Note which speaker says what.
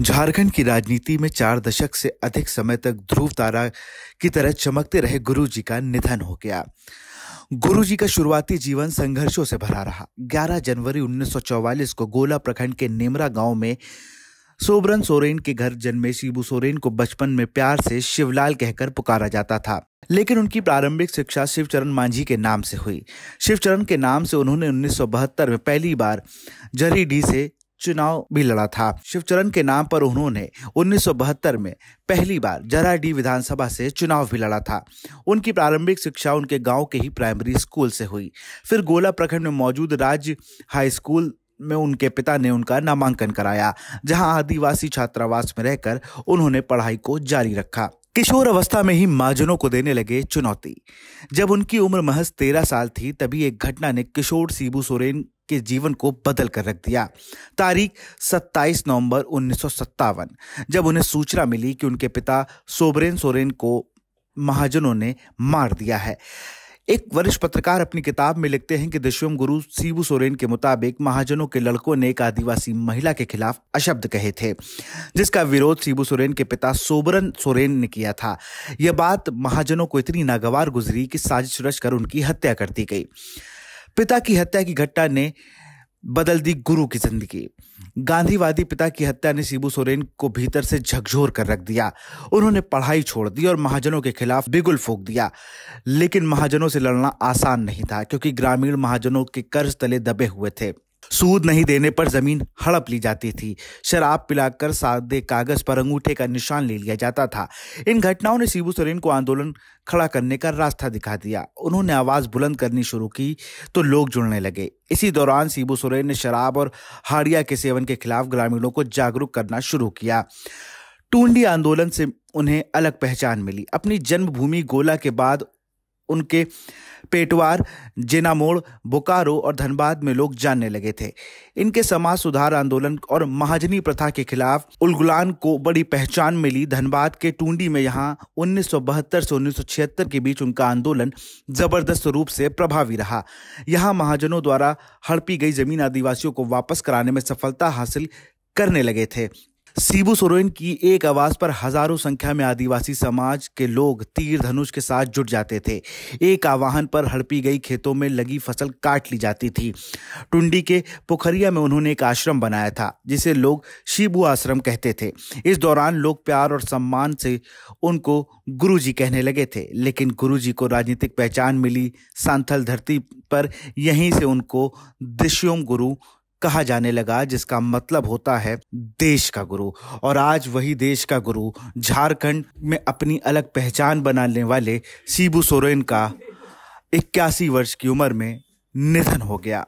Speaker 1: झारखंड की राजनीति में 4 दशक से अधिक समय तक ध्रुव तारा की तरह चमकते रहे गुरुजी का निधन हो गया। गुरुजी का शुरुआती जीवन संघर्षों से भरा रहा। 11 जनवरी 1944 को गोला प्रखंड के नेमरा गांव में सोबरन सोरेन के घर जन्मे शिबू सोरेन को बचपन में प्यार से शिवलाल कहकर पुकारा जाता था, लेकिन उनकी प्रारंभिक शिक्षा शिवचरण मांझी के नाम से हुई। शिवचरण के नाम से उन्होंने 1972 में पहली बार जरीडीह से चुनाव भी लड़ा था। शिवचरण के नाम पर उन्होंने 1972 में पहली बार जराडीह विधानसभा से चुनाव भी लड़ा था। उनकी प्रारंभिक शिक्षा उनके गांव के ही प्राइमरी स्कूल से हुई। फिर गोला प्रखंड में मौजूद राज्य हाई स्कूल में उनके पिता ने उनका नामांकन कराया, जहां आदिवासी छात्रावास में रहकर उन्होंने पढ़ाई को जारी रखा। किशोर अवस्था में ही महाजनों को देने लगे चुनौती। जब उनकी उम्र महज 13 साल थी, तभी एक घटना ने किशोर शिबू सोरेन के जीवन को बदल कर रख दिया। तारीख 27 नवंबर 1957, जब उन्हें सूचना मिली कि उनके पिता सोबरेन सोरेन को महाजनों ने मार दिया है। एक वरिष्ठ पत्रकार अपनी किताब में लिखते हैं कि दशम गुरु शिबू सोरेन के मुताबिक महाजनों के लड़कों ने एक आदिवासी महिला के खिलाफ अशब्द कहे थे, जिसका विरोध शिबू सोरेन के पिता सोबरन सोरेन ने किया था। यह बात महाजनों को इतनी नागवार गुजरी कि साजिश रचकर उनकी हत्या कर दी गई। पिता की हत्या की घटना ने बदल दी गुरु की जिंदगी। गांधीवादी पिता की हत्या ने शिबू सोरेन को भीतर से झकझोर कर रख दिया। उन्होंने पढ़ाई छोड़ दी और महाजनों के खिलाफ बिगुल फूंक दिया। लेकिन महाजनों से लड़ना आसान नहीं था, क्योंकि ग्रामीण महाजनों के कर्ज तले दबे हुए थे। सूद नहीं देने पर जमीन हड़प ली जाती थी। शराब पिलाकर सादे कागज पर अंगूठे का निशान ले लिया जाता था। इन घटनाओं ने शिबू सोरेन को आंदोलन खड़ा करने का रास्ता दिखा दिया। उन्होंने आवाज बुलंद करनी शुरू की तो लोग जुड़ने लगे। इसी दौरान शिबू सोरेन ने शराब और हाड़िया के सेवन के खिलाफ ग्रामीणों को जागरूक करना शुरू किया। टूंडी आंदोलन से उन्हें अलग पहचान मिली। अपनी जन्मभूमि गोला के बाद उनके पेटवार, जेनामोड़, बोकारो और धनबाद में लोग जानने लगे थे। इनके समाज सुधार आंदोलन और महाजनी प्रथा के खिलाफ उलगुलान को बड़ी पहचान मिली। धनबाद के टूंडी में यहाँ 1972 से 1976 के बीच उनका आंदोलन जबरदस्त रूप से प्रभावी रहा। यहाँ महाजनों द्वारा हड़पी गई जमीन आदिवासियों को वापस कराने में सफलता हासिल करने लगे थे। शिबू सोरेन की एक आवाज पर हजारों संख्या में आदिवासी समाज के लोग तीर धनुष के साथ जुट जाते थे। एक आह्वान पर हड़पी गई खेतों में लगी फसल काट ली जाती थी। टुंडी के पोखरिया में उन्होंने एक आश्रम बनाया था, जिसे लोग शिबू आश्रम कहते थे। इस दौरान लोग प्यार और सम्मान से उनको गुरुजी कहने लगे थे। लेकिन गुरुजी को राजनीतिक पहचान मिली सांथल धरती पर। यहीं से उनको दशम गुरु कहा जाने लगा, जिसका मतलब होता है देश का गुरु। और आज वही देश का गुरु झारखंड में अपनी अलग पहचान बनाने वाले शिबू सोरेन का 81 वर्ष की उम्र में निधन हो गया।